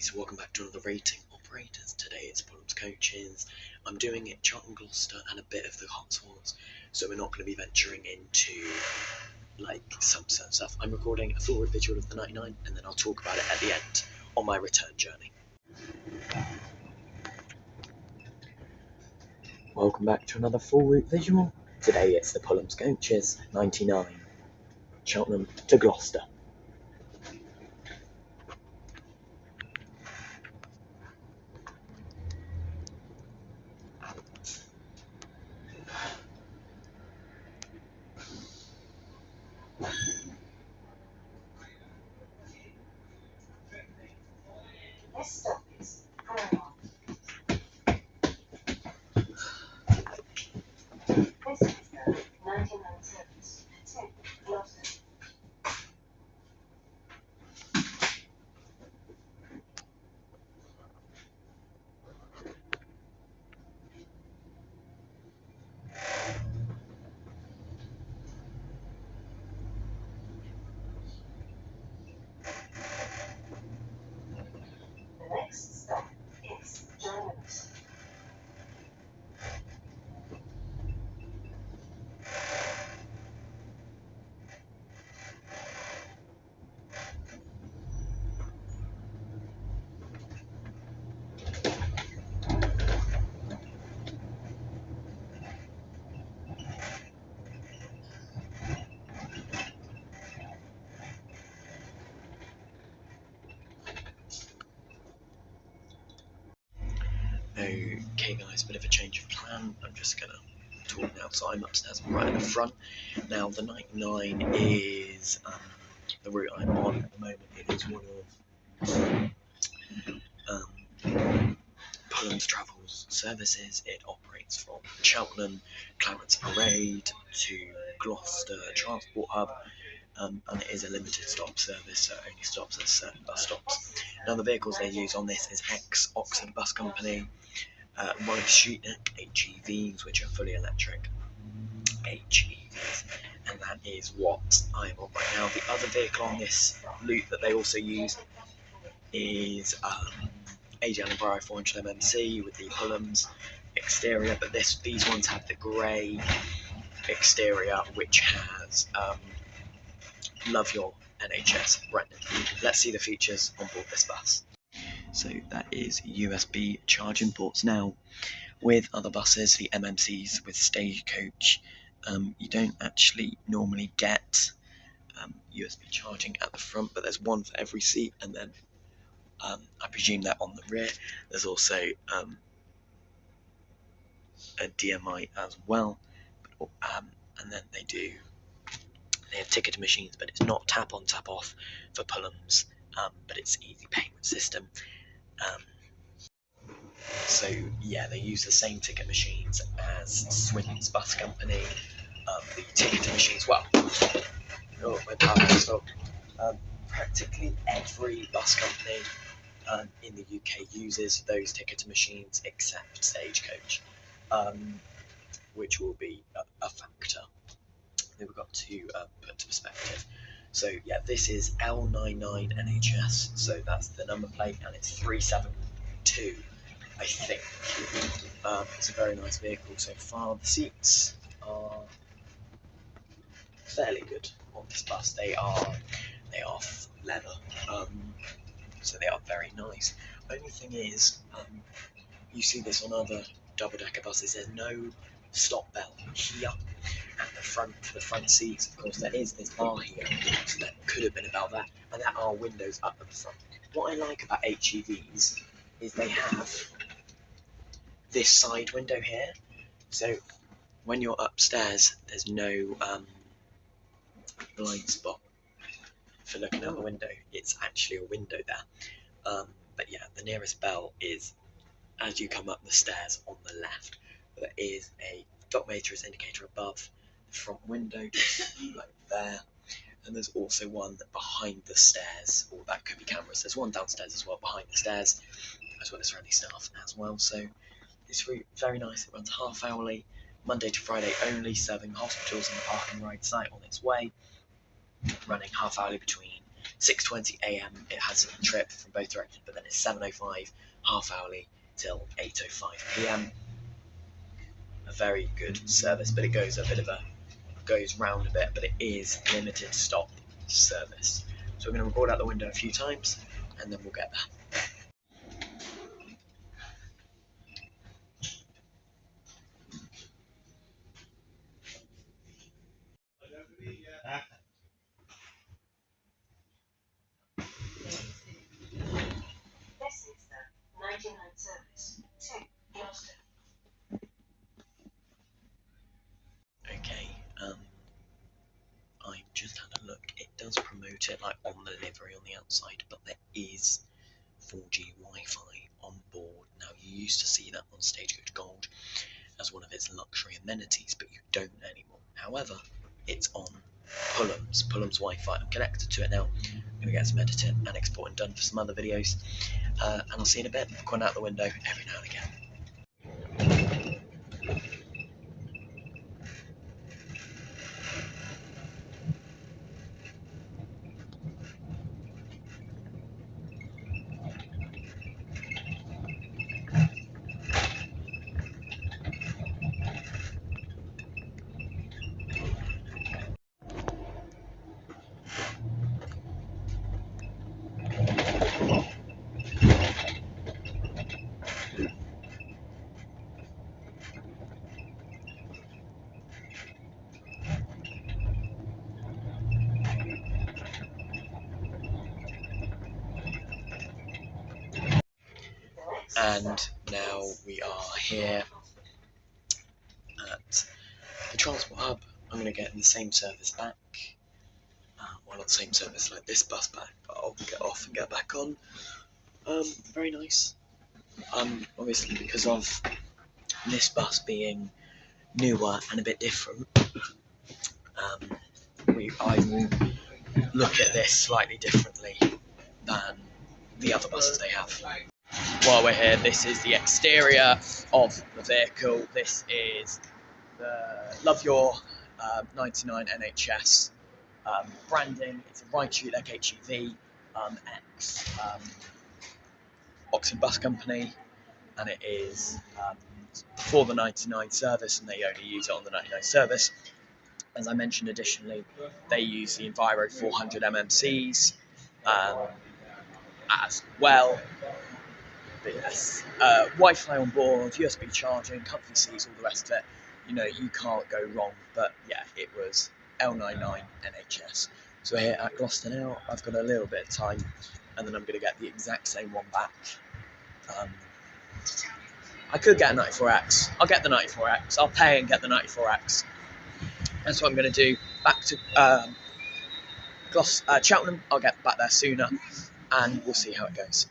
guys, welcome back to another rating operators. Today it's Pulhams coaches. I'm doing it Charlton, Gloucester and a bit of the Cotswolds, so we're not going to be venturing into like some certain stuff. I'm recording a full visual of the 99 and then I'll talk about it at the end on my return journey. Welcome back to another full route visual. Today it's the Pulhams coaches 99 Cheltenham to Gloucester. This stop is Paramount. This is the 99 service to Gloucester. The next stop is Germans. Okay guys, bit of a change of plan. I'm just gonna talk now, so I'm upstairs right at the front. Now the 99 is the route I'm on at the moment. It is one of Pulhams Travel's services. It operates from Cheltenham, Clarence Parade to Gloucester Transport Hub, and it is a limited stop service, so it only stops at certain bus stops. Now the vehicles they use on this is Oxford Bus Company, Wright StreetDeck HEVs, which are fully electric HEVs, and that is what I am on right now. The other vehicle on this route that they also use is ADL Enviro200 MMC with the Pulhams exterior, but these ones have the grey exterior, which has Love Your NHS branded. Let's see the features on board this bus. So that is USB charging ports. Now, with other buses, the MMCs with Stagecoach, you don't actually normally get USB charging at the front, but there's one for every seat, and then I presume that on the rear there's also a DMI as well, and then they have ticket machines, but it's not tap on tap off for Pulhams, but it's easy payment system. So yeah, they use the same ticket machines as Swindon's Bus Company. The ticket machines, well, oh, my power stopped. Practically every bus company in the UK uses those ticket machines except Stagecoach, which will be a factor that we've got to put into perspective. So yeah, this is L99 NHS, so that's the number plate, and it's 372, I think. It's a very nice vehicle so far. The seats are fairly good on this bus. They are leather, so they are very nice. Only thing is, you see this on other double-decker buses, there's no stop bell here at the front for the front seats. Of course there is this bar here, so that could have been about that, and there are windows up at the front. What I like about HEVs is they have this side window here, so when you're upstairs there's no blind spot for looking out the window. It's actually a window there, but yeah, the nearest bell is as you come up the stairs on the left. There is a dot matrix indicator above the front window, like there, and there's also one behind the stairs, or that could be cameras. There's one downstairs as well behind the stairs, as well as surrounding staff as well. So this route, very nice. It runs half hourly, Monday to Friday only, serving hospitals and the park and ride site on its way, running half hourly between 6:20 a.m. it has a trip from both directions, but then it's 7:05 half hourly till 8:05 p.m. A very good service, but it goes round a bit, but it is limited stop service. So we're going to record out the window a few times, and then we'll get there. This is the 99 service to Gloucester. Okay, I just had a look. It does promote it like on the livery on the outside, but there is 4G Wi-Fi on board. Now, you used to see that on Stagecoach Gold as one of its luxury amenities, but you don't anymore. However, it's on Pulhams Wi-Fi. I'm connected to it now. I'm going to get some editing and exporting done for some other videos, and I'll see you in a bit. Going out the window every now and again. And now we are here at the transport hub. I'm going to get the same service back. Well, not the same service like this bus back, but I'll get off and get back on. Very nice. Obviously, because of this bus being newer and a bit different, I will look at this slightly differently than the other buses they have. While we're here, this is the exterior of the vehicle. This is the Love Your 99 NHS branding. It's a Wright StreetDeck HEV ex Oxford Bus Company, and it is for the 99 service, and they only use it on the 99 service. As I mentioned, additionally, they use the Enviro200 MMCs as well. But yes, Wi-Fi on board, USB charging, comfy seats, all the rest of it. You know, you can't go wrong. But yeah, it was L99 NHS. So here at Gloucester now, I've got a little bit of time, and then I'm going to get the exact same one back. I could get a 94X. I'll get the 94X. I'll pay and get the 94X. That's what I'm going to do. Back to Cheltenham. I'll get back there sooner, and we'll see how it goes.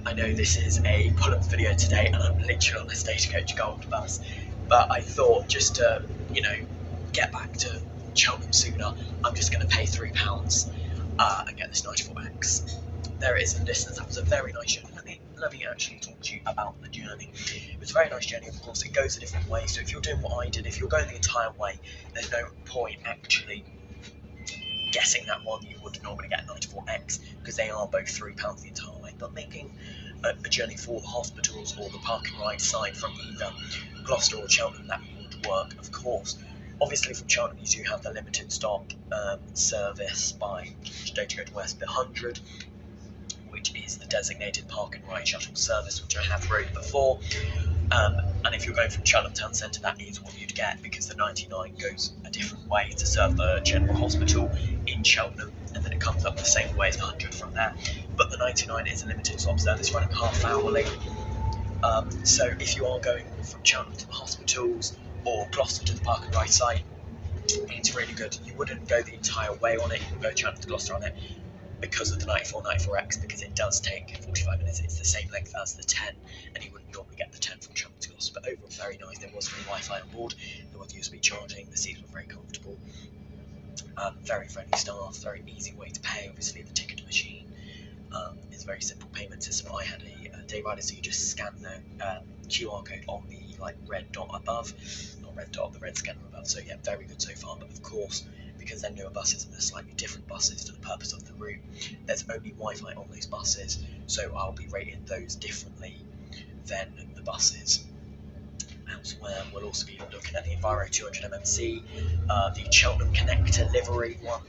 I know this is a Pulhams video today, and I'm literally on a Stagecoach Gold bus, but I thought just to, get back to Cheltenham sooner, I'm just going to pay £3 and get this 94X. There it is in the distance. That was a very nice journey. Let me actually talk to you about the journey. It was a very nice journey. Of course, it goes a different way. So if you're doing what I did, if you're going the entire way, there's no point actually guessing that one. You would normally get a 94X because they are both £3 the entire way. But making a journey for the hospitals or the parking right side from either Gloucester or Cheltenham, that would work, of course. Obviously, from Cheltenham, you do have the limited stop service by Stagecoach West 100, which is the designated park and ride shuttle service, which I have rode before. And if you're going from Cheltenham Town Centre, that is what you'd get, because the 99 goes a different way to serve the General Hospital in Cheltenham, and then it comes up the same way as the 100 from there. But the 99 is a limited stop service running half hourly. So if you are going from Cheltenham to the hospitals or Gloucester to the park and ride site, it's really good. You wouldn't go the entire way on it. You would go Cheltenham to Gloucester on it, because of the 94X, because it does take 45 minutes. It's the same length as the 10, and you wouldn't normally get the 10 from Cheltenham to Gloucester. But overall, very nice. There was free Wi-Fi on board. There was USB charging. The seats were very comfortable. Very friendly staff. Very easy way to pay. Obviously, the ticket machine is a very simple payment system. I had a day rider, so you just scan the QR code on the red dot above, not red dot, the red scanner above. So yeah, very good so far. But of course, because they're newer buses and they're slightly different buses to the purpose of the route, there's only Wi-Fi on those buses, so I'll be rating those differently than the buses elsewhere. We'll also be looking at the Enviro200 MMC, the Cheltenham Connector livery one,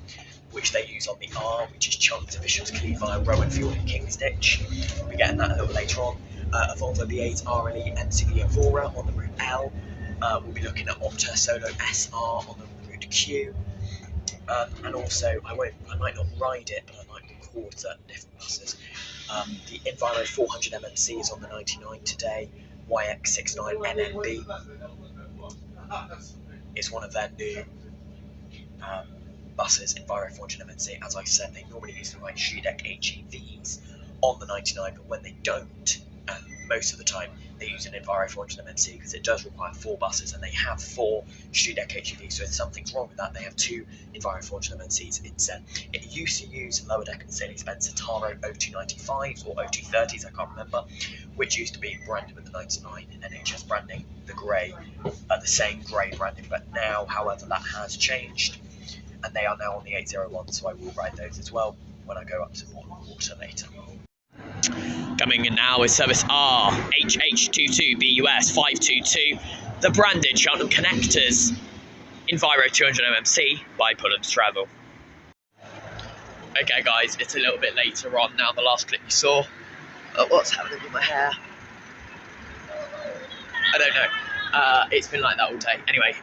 which they use on the R, which is Cheltenham's official Clevi, Rowanfield and Kingsditch. We'll be getting that a little later on. A Volvo B8 RLE MCV Evora on the route L. We'll be looking at Optare Solo SR on the route Q. And also, I might not ride it, but I might record certain different buses. The Enviro200 MMC is on the 99 today. YX69 NNB is one of their new buses, Enviro200 MMC. As I said, they normally use the Wright StreetDeck HEVs on the 99, but when they don't, most of the time they use an Enviro200 MMC because it does require 4 buses, and they have 4 StreetDeck HEVs. So if something's wrong with that, they have 2 Enviro200 MMCs instead. It used to use lower deck Mercedes-Benz Citaro O295s or O230s, I can't remember, which used to be branded with the 99 NHS branding, the same grey branding. But now, however, that has changed, and they are now on the 801, so I will ride those as well when I go up to Water later. Coming in now is service R, HH22BUS 522, the branded Cheltenham Connectors Enviro200 MMC by Pulhams Travel. Okay guys, it's a little bit later on now, the last clip you saw. What's happening with my hair? I don't know. It's been like that all day. Anyway,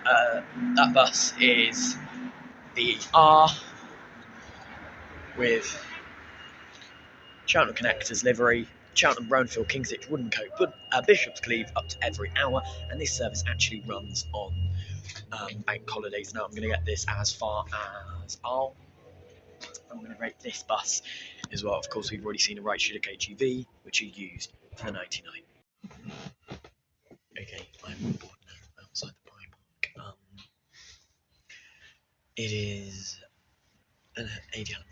that bus is the R with Cheltenham Connectors livery, Cheltenham, Rowanfield, Kingsditch, Wooden Coat, Bishop's Cleeve up to every hour, and this service actually runs on bank holidays. Now I'm going to get this as far as I'm going to rate this bus as well. Of course, we've already seen a Wright StreetDeck HEV, which are used for the 99. Okay, I'm on board now outside the Primark. It is an ADL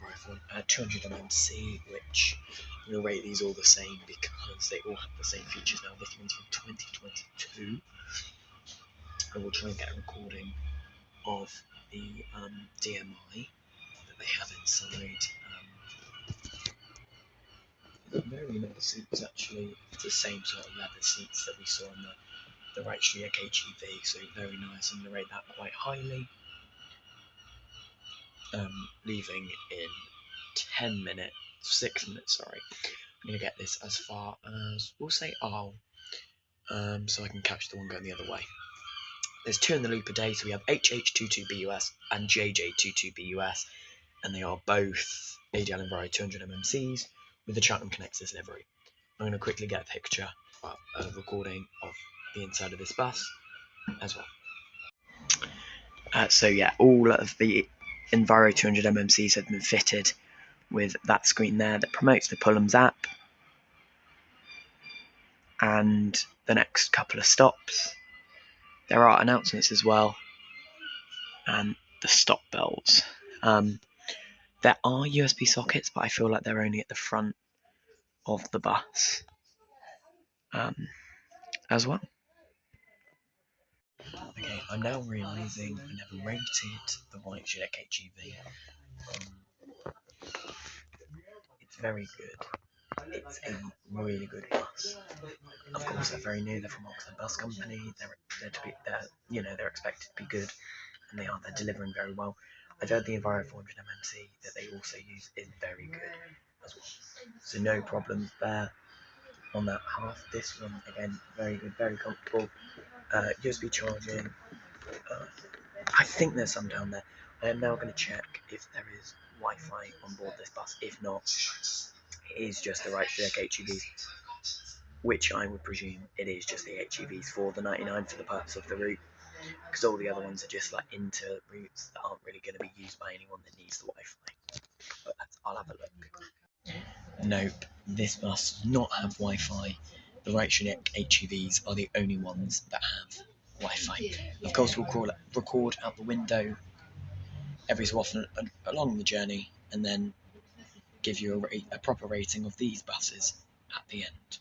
Enviro200 MMC, which I'm going to rate these all the same because they all have the same features now. This one's from 2022. I will try and get a recording of the DMI that they have inside. Very nice seats actually. It's the same sort of leather seats that we saw on the Wright StreetDeck HEV, so very nice. I'm going to rate that quite highly. Leaving in 6 minutes, sorry. I'm going to get this as far as, we'll say R, so I can catch the one going the other way. There's 2 in the loop a day, so we have HH22BUS and JJ22BUS, and they are both ADL Enviro200 MMCs with the Cheltenham Connectors livery. I'm going to quickly get a picture, a recording of the inside of this bus as well. So yeah, all of the Enviro200 MMCs have been fitted with that screen there that promotes the Pulhams app and the next couple of stops. There are announcements as well, and the stop bells. There are USB sockets, but I feel like they're only at the front of the bus as well. Okay, I'm now realising I never rated the Wright StreetDeck HEV. It's very good. It's a really good bus. Of course, they're very new. They're from Oxford Bus Company. They're expected to be good, and they are. They're delivering very well. I've heard the Enviro200 MMC that they also use is very good as well. So no problems there on that half. This one again, very good, very comfortable. USB charging. I think there's some down there. I am now going to check if there is Wi-Fi on board this bus. If not, it is just the Wright StreetDeck HEVs, which I would presume it is just the HEVs for the 99 for the purpose of the route, because all the other ones are just like inter routes that aren't really going to be used by anyone that needs the Wi-Fi. But I'll have a look. Nope, this bus does not have Wi-Fi. The Wright StreetDeck HEVs are the only ones that have Wi-Fi. Of course, we'll record out the window every so often along the journey, and then give you a proper rating of these buses at the end.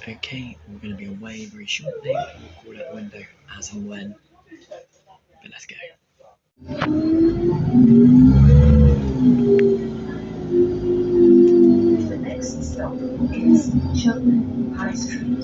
Okay, we're going to be away very shortly. We'll call out the window as and when. But let's go. The next stop is Cheltenham High Street.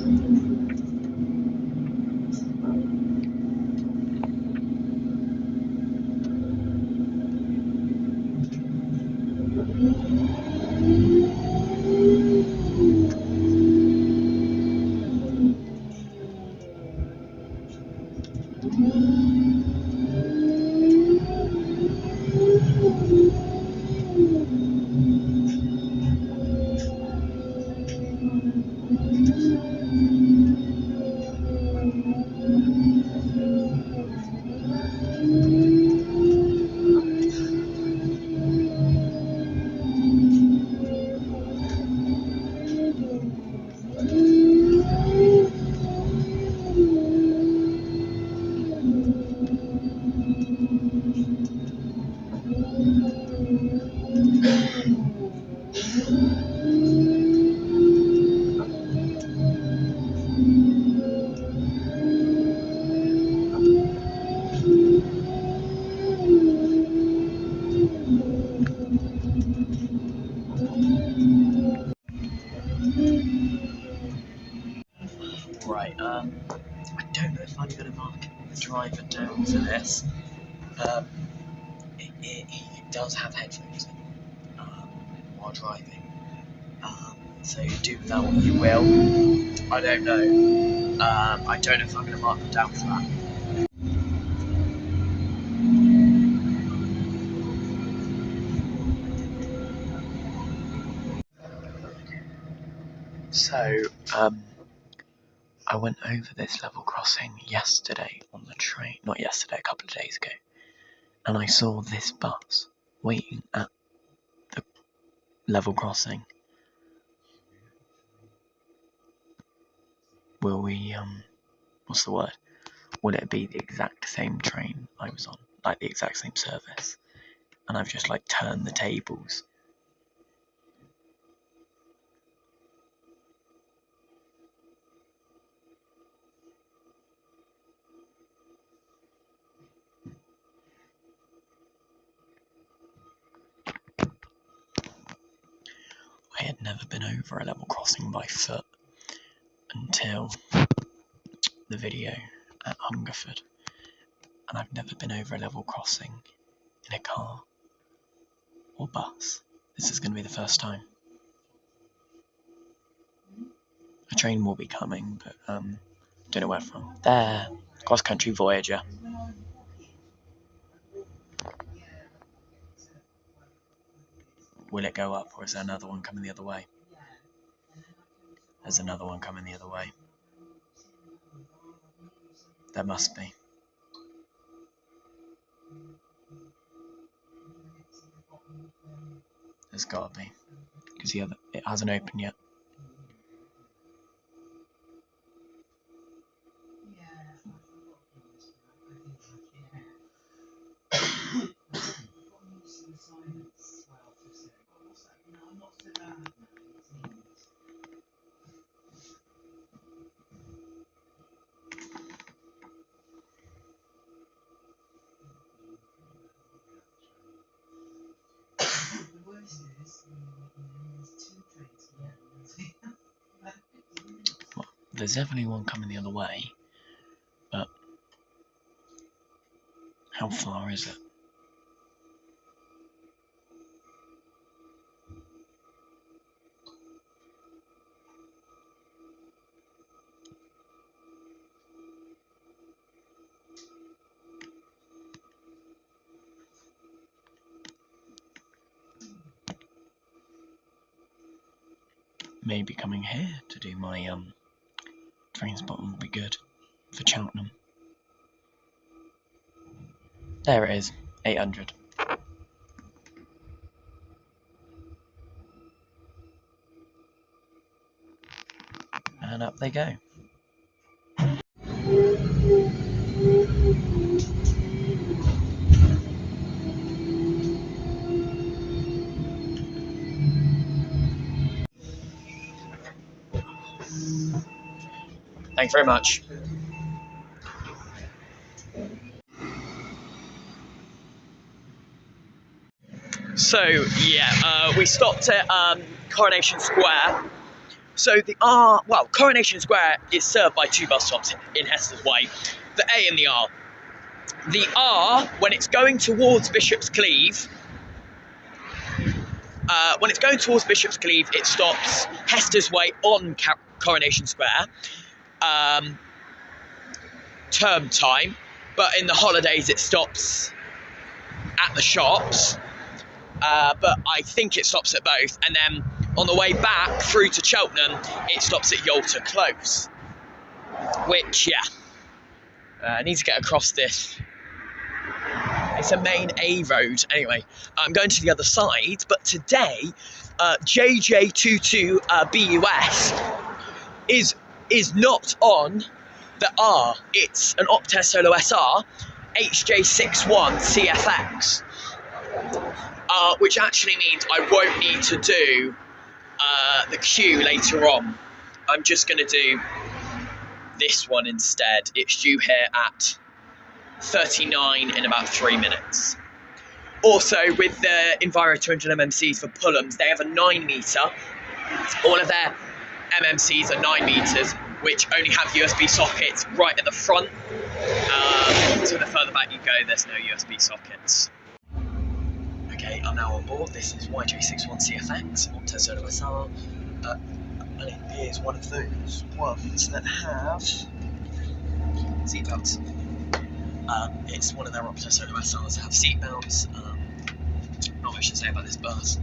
Right, I don't know if I'm going to mark the driver down for this. He does have headphones in while driving. So do with that what you will. I don't know. I don't know if I'm going to mark them down for that. So, I went over this level crossing yesterday on the train, not yesterday, a couple of days ago, and I saw this bus waiting at the level crossing. Will we, what's the word? Will it be the exact same train I was on, like the exact same service? And I've just like turned the tables. I had never been over a level crossing by foot until the video at Hungerford, and I've never been over a level crossing in a car or bus. This is going to be the first time. A train will be coming, but don't know where from. There, cross-country Voyager. Will it go up, or is there another one coming the other way? There's another one coming the other way. There must be. There's got to be, because it hasn't opened yet. Well, there's definitely one coming the other way, but how far is it? Maybe coming here to do my train spotting would be good for Cheltenham. There it is, 800. And up they go. Thanks very much. So yeah, we stopped at Coronation Square. So Coronation Square is served by 2 bus stops in Hester's Way, the A and the R. The R, when it's going towards Bishop's Cleeve, it stops Hester's Way on Coronation Square, term time, but in the holidays it stops at the shops, but I think it stops at both, and then on the way back through to Cheltenham it stops at Yalta Close, which I need to get across this. It's a main A road. Anyway, I'm going to the other side, but today JJ22BUS is not on the R. It's an Optare Solo SR HJ61 CFX, which actually means I won't need to do the queue later on. I'm just going to do this one instead. It's due here at 39 in about 3 minutes. Also, with the Enviro200 MMCs for Pulhams, they have a 9 metre. All of their MMCs are 9 metres, which only have USB sockets right at the front. So the further back you go, there's no USB sockets. Okay, I'm now on board. This is YJ61 CFX, Optare Solo SR, and it is one of those ones that have seatbelts. It's one of their Optare Solo SRs that have seatbelts. Not much to say about this bus.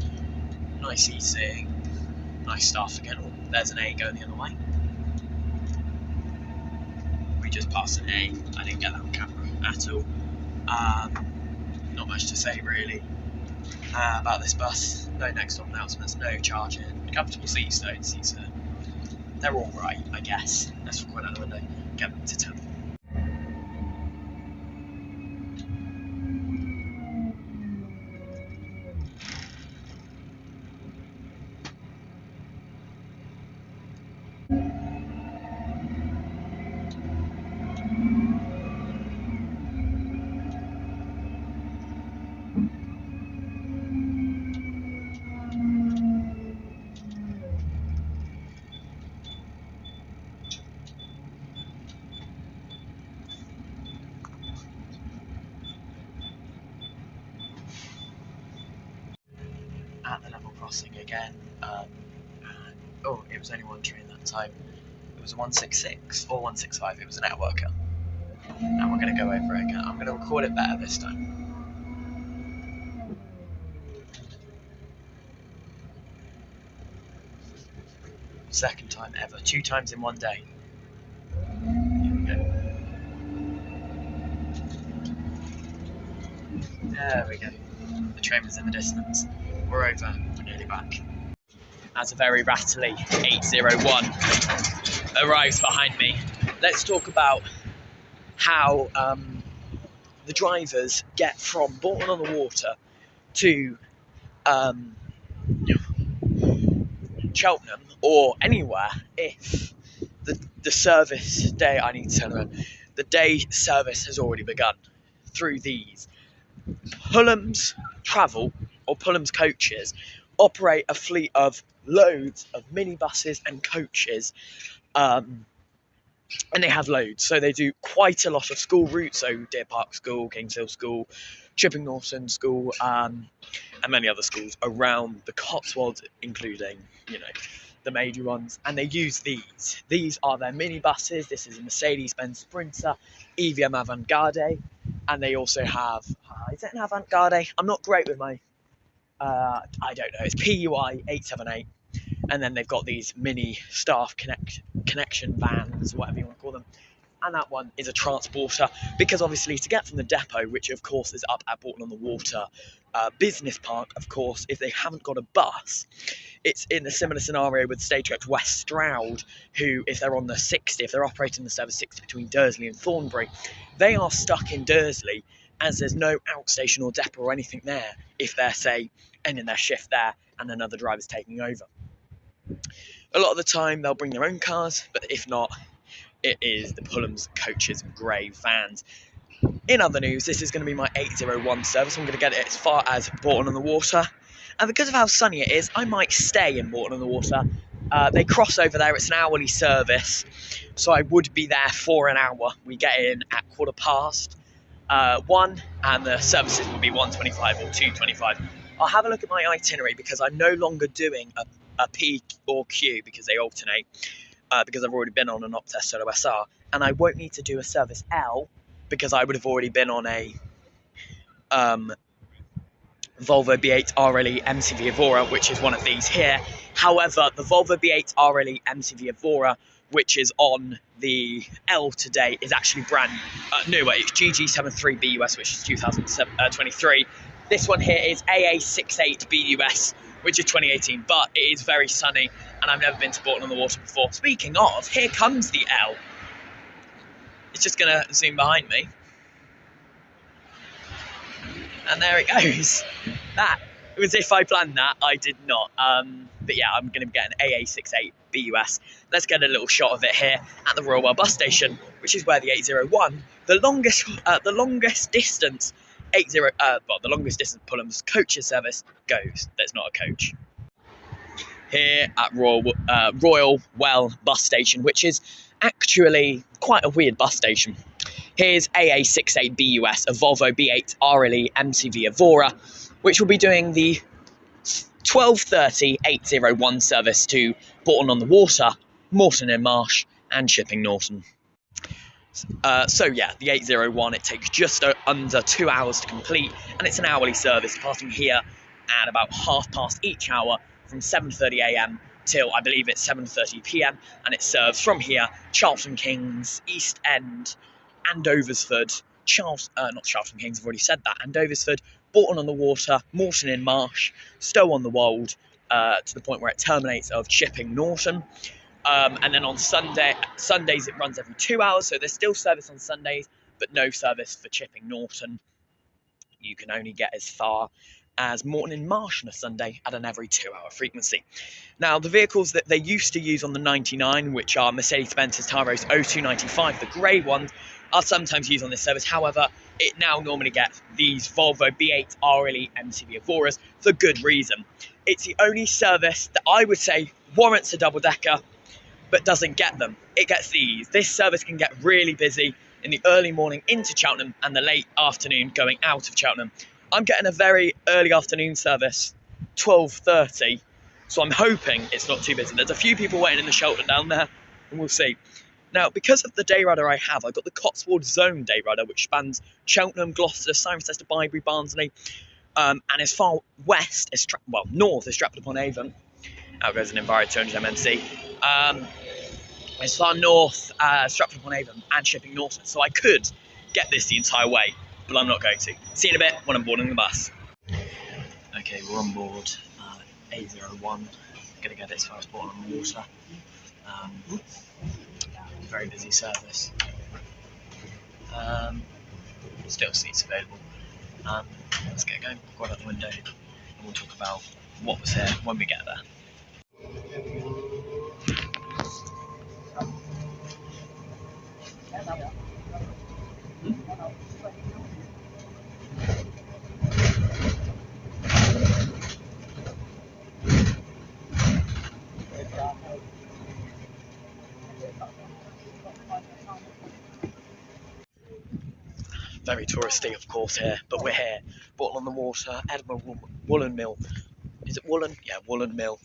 Nice seating, nice stuff. Again, there's an A going the other way. We just passed an A. I didn't get that on camera at all. Not much to say really about this bus. No next stop announcements, no charging. Comfortable seats though. They're all right, I guess. Let's record out the window. Get back to town. At the level crossing again, it was only one train that time. It was a 166 or 165, it was an outworker. And we're going to go over it again. I'm going to record it better this time. Second time ever, 2 times in one day. Here we go. There we go. The train was in the distance. We're over, we're nearly back. As a very rattly 801 arrives behind me, let's talk about how the drivers get from Bourton on the Water to Cheltenham or anywhere if the service day, I need to turn around, the day service has already begun through these. Pulhams Travel or Pulhams Coaches operate a fleet of loads of minibuses and coaches, and they have loads, so they do quite a lot of school routes, so Deer Park School, Kings Hill School, Chipping Norton School, and many other schools around the Cotswolds, including, the major ones, and they use these. These are their minibuses. This is a Mercedes-Benz Sprinter, EVM Avantgarde, and they also have, is it an Avantgarde? I'm not great with my, I don't know, it's PUI 878, and then they've got these mini staff connection vans, whatever you want to call them, and that one is a transporter, because obviously to get from the depot, which of course is up at Bourton-on-the-Water Business Park, of course, if they haven't got a bus, it's in a similar scenario with Stagecoach West Stroud, who, if they're on the 60, if they're operating the service 60 between Dursley and Thornbury, they are stuck in Dursley, as there's no outstation or depot or anything there if they're, say, ending their shift there and another driver's taking over. A lot of the time they'll bring their own cars, but if not, it is the Pulhams coaches grey vans. In other news, this is going to be my 801 service. I'm going to get it as far as Bourton-on-the-Water. And because of how sunny it is, I might stay in Bourton-on-the-Water. They cross over there. It's an hourly service, so I would be there for an hour. We get in at 1:15, and the services will be 1:25 or 2:25. I'll have a look at my itinerary, because I'm no longer doing a P or Q, because they alternate, because I've already been on an Optare Solo SR, and I won't need to do a service L, because I would have already been on a Volvo B8 RLE MCV Evora, which is one of these here. However, the Volvo B8 RLE MCV Evora, which is on the L today, is actually brand newer. It's GG73BUS, which is 2023. This one here is AA68BUS, which is 2018, but it is very sunny, and I've never been to Bourton-on-the-Water before. Speaking of, here comes the L. It's just going to zoom behind me. And there it goes. That was if I planned that. I did not. But yeah, I'm going to be getting AA68BUS. Let's get a little shot of it here at the Royal Well bus station, which is where the 801, the longest distance Pulhams coaches service goes. There's not a coach. Here at Royal Well bus station, which is actually quite a weird bus station. Here's AA68BUS, a Volvo B8 RLE MCV Evora, which will be doing the 12:30 801 service to Bourton-on-the-Water, Moreton in Marsh, and Chipping Norton. So yeah, the 801, it takes just under 2 hours to complete, and it's an hourly service, starting here at about past each hour from 7:30 a.m. till I believe it's 7:30 p.m. and it serves from here Charlton Kings, East End, Andoversford, not Charlton Kings, I've already said that, Andoversford, Bourton-on-the-Water, Moreton in Marsh, Stow-on-the-Wold, to the point where it terminates of Chipping Norton. And then on Sundays it runs every 2 hours, so there's still service on Sundays, but no service for Chipping Norton. You can only get as far as Moreton in Marsh on a Sunday at an every 2 hour frequency. Now, the vehicles that they used to use on the 99, which are Mercedes-Benz Citaro's 0295, the grey ones, are sometimes used on this service. However, it now normally gets these Volvo B8 RLE MCV Evoras for good reason. It's the only service that I would say warrants a double-decker, but doesn't get them. It gets these. This service can get really busy in the early morning into Cheltenham and the late afternoon going out of Cheltenham. I'm getting a very early afternoon service, 12:30, so I'm hoping it's not too busy. There's a few people waiting in the shelter down there, and we'll see. Now, because of the day rudder I have, I've got the Cotswold Zone day rudder, which spans Cheltenham, Gloucester, Cirencester, Bibury, Barnsley, and as far west as north as Stratford-upon-Avon. Out goes an Enviro200 MMC. As far north as Stratford-upon-Avon and Chipping Norton, so I could get this the entire way, but I'm not going to. See you in a bit when I'm boarding the bus. Okay, we're on board 801. Gonna get it as far as Bourton-on-the-Water. Very busy service. Still seats available. Let's get going. Go out the window and we'll talk about what was here when we get there. Very touristy, of course, here, but we're here. Bourton-on-the-Water, Edinburgh Woolen Mill. Is it Woolen? Yeah, Woolen Mill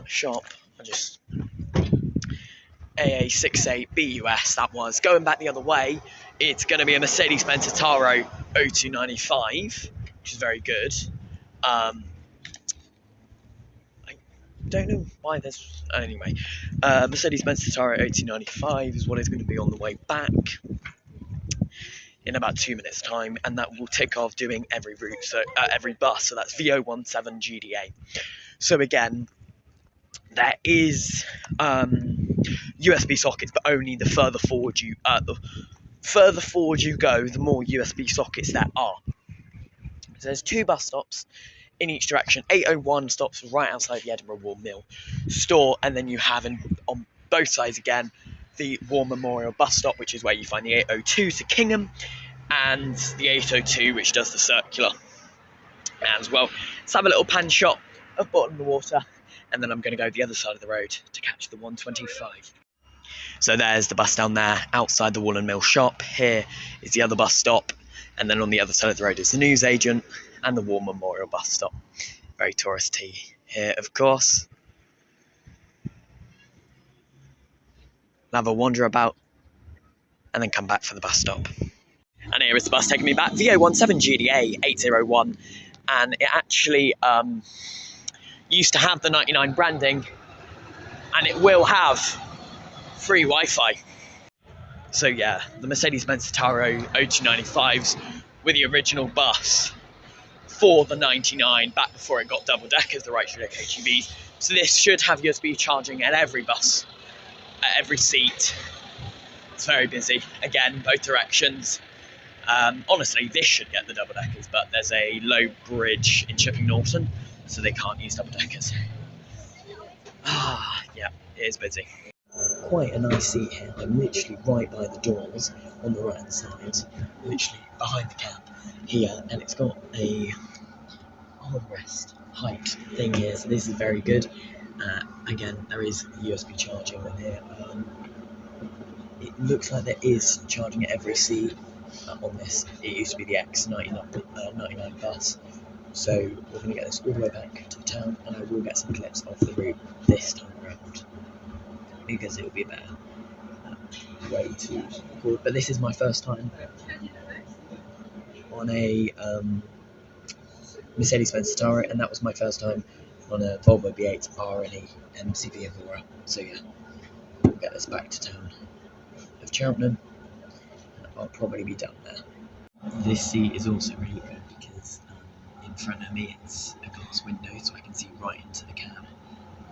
shop. I just AA68BUS, that was. Going back the other way, it's going to be a Mercedes-Benz Citaro 0295, which is very good. don't know why there's... Anyway, Mercedes-Benz Citaro 1895 is what is going to be on the way back in about 2 minutes' time, and that will tick off doing every route, so every bus, so that's VO17 GDA. So again, there is USB sockets, but only the further forward you go, the more USB sockets there are. So there's 2 bus stops in each direction. 801 stops right outside the Edinburgh War Mill store, and then you have on both sides again the War Memorial bus stop, which is where you find the 802 to Kingham, and the 802, which does the circular as well. Let's have a little pan shot of Bottom of the Water, and then I'm going to go the other side of the road to catch the 125. So there's the bus down there outside the Woolen Mill shop. Here is the other bus stop, and then on the other side of the road is the newsagent and the War Memorial bus stop. Very touristy here, of course. Have a wander about and then come back for the bus stop. And here is the bus taking me back, VO17 GDA 801, and it actually used to have the 99 branding, and it will have free Wi-Fi. So yeah, the Mercedes-Benz Citaro 0295s with the original bus for the 99 back before it got double deckers, the Wright StreetDeck HEVs. So this should have USB charging at every bus, at every seat. It's very busy, again, both directions. Honestly, this should get the double deckers, but there's a low bridge in Chipping Norton, so they can't use double deckers. Yeah, it is busy. Quite a nice seat here. I'm literally right by the doors on the right hand side, literally behind the cab here, and it's got a armrest height thing here, so this is very good. Again, there is USB charging on here. It looks like there is charging at every seat on this. It used to be the X99 bus, so we're going to get this all the way back to the town, and I will get some clips of the route this time around, because it will be a better way to record. But this is my first time on a Mercedes-Benz Citaro, and that was my first time on a Volvo B8 RNE MCV Evora. So yeah, we'll get this back to town of Cheltenham, and I'll probably be done there. This seat is also really good because in front of me it's a glass window, so I can see right into the cab,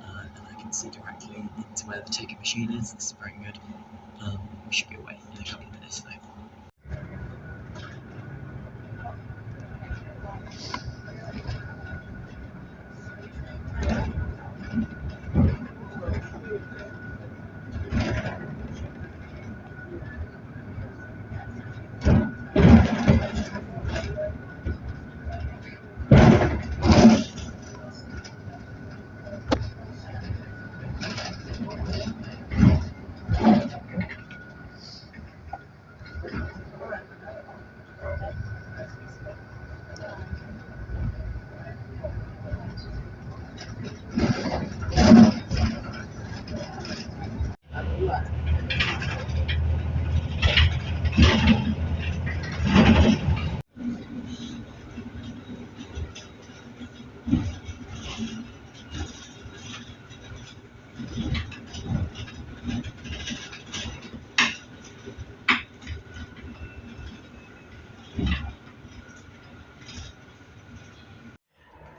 and I can see directly into where the ticket machine is. This is very good. We should be away in a couple of minutes though.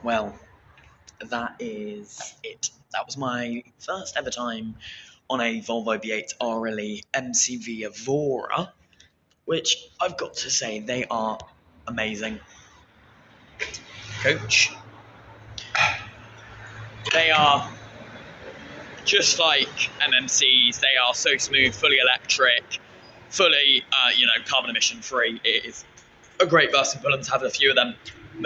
Well, that is it. That was my first ever time on a Volvo B8 RLE MCV Evora, which I've got to say, they are amazing. Coach. They are just like MMCs. They are so smooth, fully electric, fully, carbon emission free. It is a great bus, and Pulhams have a few of them. The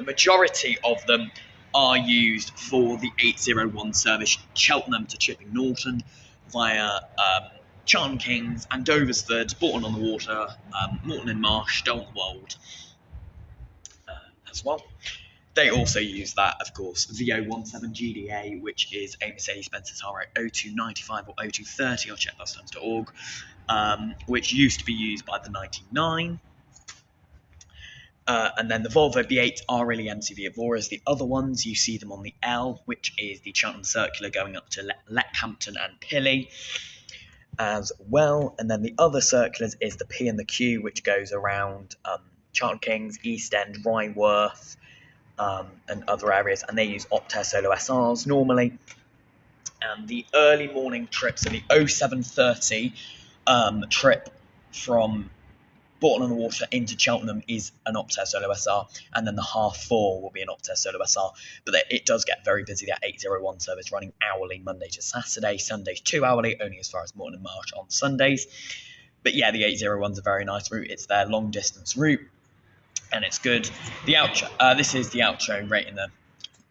majority of them are used for the 801 service Cheltenham to Chipping Norton via Charn Kings and Doversford, Bourton on the Water, Morton in Marsh, Dalton Wold as well. They also use that, of course, VO17 GDA, which is a Mercedes-Benz Citaro 0295 or 0230 on checkbustimes.org, which used to be used by the 99. And then the Volvo B8 are really MCV Evoras. The other ones, you see them on the L, which is the Cheltenham Circular going up to Leckhampton and Pilley as well. And then the other circulars is the P and the Q, which goes around Charlton Kings, East End, Rhineworth, and other areas. And they use Optare Solo SRs normally. And the early morning trip, so the 07:30 trip from Bourton-on-the-Water into Cheltenham is an Optare Solo SR, and then the 4:30 will be an Optare Solo SR. But it does get very busy. That 801 service running hourly Monday to Saturday, Sundays 2 hourly, only as far as Morton and Marsh on Sundays. But yeah, the 801's a very nice route. It's their long distance route, and it's good. The outro, this is the outro rating the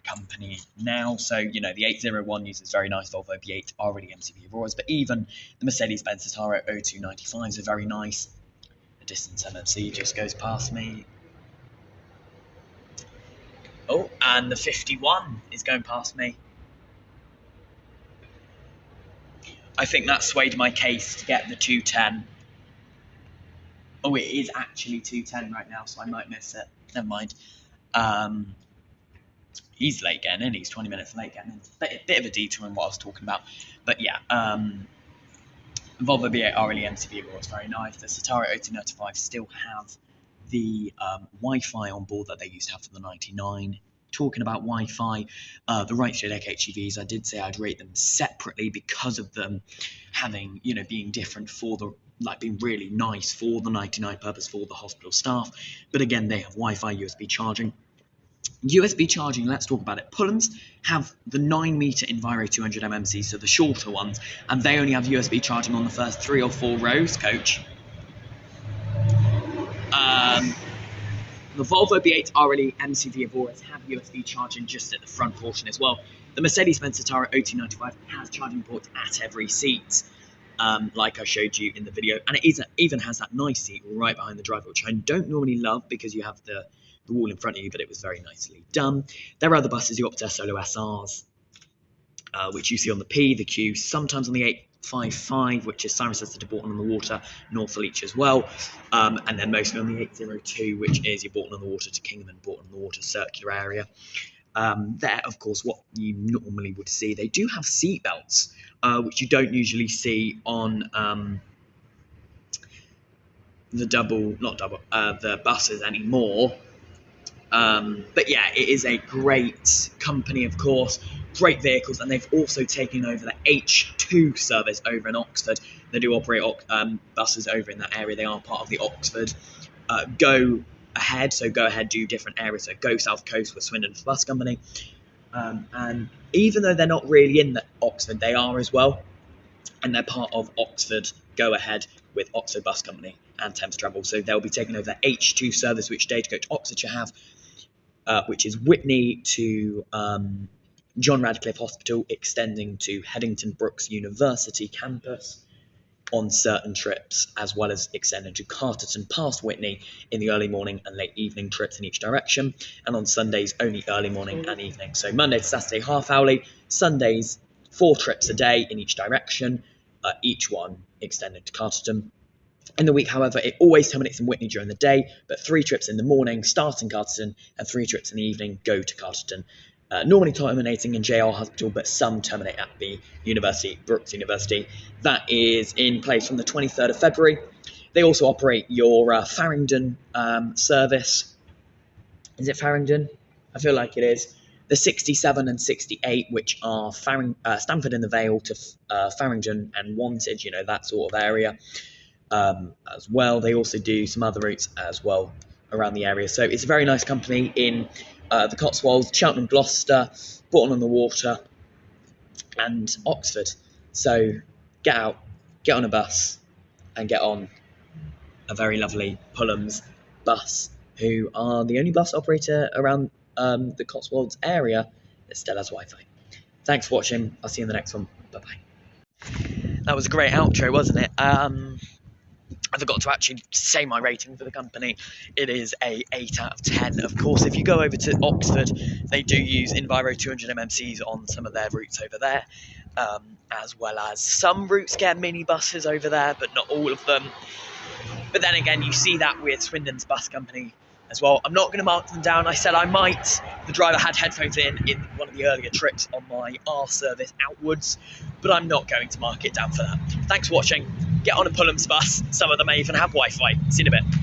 company now. So, you know, the 801 uses very nice Volvo B8 already MCV Evora, but even the Mercedes-Benz Citaro 0295 is a very nice. The distance MMC just goes past me. Oh, and the 51 is going past me. I think that swayed my case to get the 210. Oh, it is actually 210 right now, so I might miss it. Never mind. He's late getting in. He's 20 minutes late getting in. Bit of a detour in what I was talking about. But yeah, Volvo B8 RLE MCV was very nice. The Citaro 0295 still have the Wi-Fi on board that they used to have for the 99. Talking about Wi-Fi, the Wright StreetDeck HEVs, I did say I'd rate them separately because of them having, you know, being different for the, like being really nice for the 99 purpose for the hospital staff. But again, they have Wi-Fi, USB charging. USB charging, let's talk about it. Pulhams have the 9-meter Enviro200 MMC, so the shorter ones, and they only have USB charging on the first 3 or 4 rows, coach. The Volvo B8 RLE MCV Evoras have USB charging just at the front portion as well. The Mercedes-Benz Citaro 0295 has charging ports at every seat, like I showed you in the video, and it even has that nice seat right behind the driver, which I don't normally love because you have the wall in front of you, but it was very nicely done. There are other buses, the Optare Solo SRs, which you see on the P, the Q, sometimes on the 855, which is Cirencester to Bourton-on-the-Water, North-Leach as well, and then mostly on the 802, which is your Bourton-on-the-Water to Kingham and Bourton-on-the-Water circular area. There, of course, what you normally would see, they do have seat belts, which you don't usually see on the buses anymore. But yeah, it is a great company, of course, great vehicles, and they've also taken over the H2 service over in Oxford. They do operate buses over in that area. They are part of the Oxford Go Ahead, so Go Ahead do different areas, so Go South Coast with Swindon's bus company. And even though they're not really in the Oxford, they are as well, and they're part of Oxford Go Ahead with Oxford Bus Company and Thames Travel. So they'll be taking over the H2 service, which Stagecoach Oxfordshire have, which is Whitney to John Radcliffe Hospital, extending to Headington Brooks University campus on certain trips, as well as extending to Carterton past Whitney in the early morning and late evening trips in each direction, and on Sundays only early morning and evening. So Monday to Saturday half hourly, Sundays 4 trips a day in each direction, each one extended to Carterton. In the week, however, it always terminates in Whitney during the day, but 3 trips in the morning start in Carterton and 3 trips in the evening go to Carterton. Normally terminating in JR Hospital, but some terminate at the University, Brooks University. That is in place from the 23rd of February. They also operate your Farringdon service. Is it Farringdon? I feel like it is. The 67 and 68, which are Stamford in the Vale to Farringdon and Wantage, you know, that sort of area as well. They also do some other routes as well around the area. So it's a very nice company in the Cotswolds, Cheltenham, Gloucester, Bourton-on-the-Water, and Oxford. So get out, get on a bus, and get on a very lovely Pulhams bus, who are the only bus operator around the Cotswolds area that still has Wi-Fi. Thanks for watching. I'll see you in the next one. Bye-bye. That was a great outro, wasn't it? I forgot to actually say my rating for the company. It is a 8 out of 10. Of course, if you go over to Oxford, they do use Enviro200 MMCs on some of their routes over there, as well as some routes get mini buses over there, but not all of them. But then again, you see that with Swindon's bus company as well. I'm not going to mark them down. I said I might. The driver had headphones in one of the earlier trips on my R service outwards, but I'm not going to mark it down for that. Thanks for watching. Get on a Pulhams bus. Some of them may even have Wi-Fi. See you in a bit.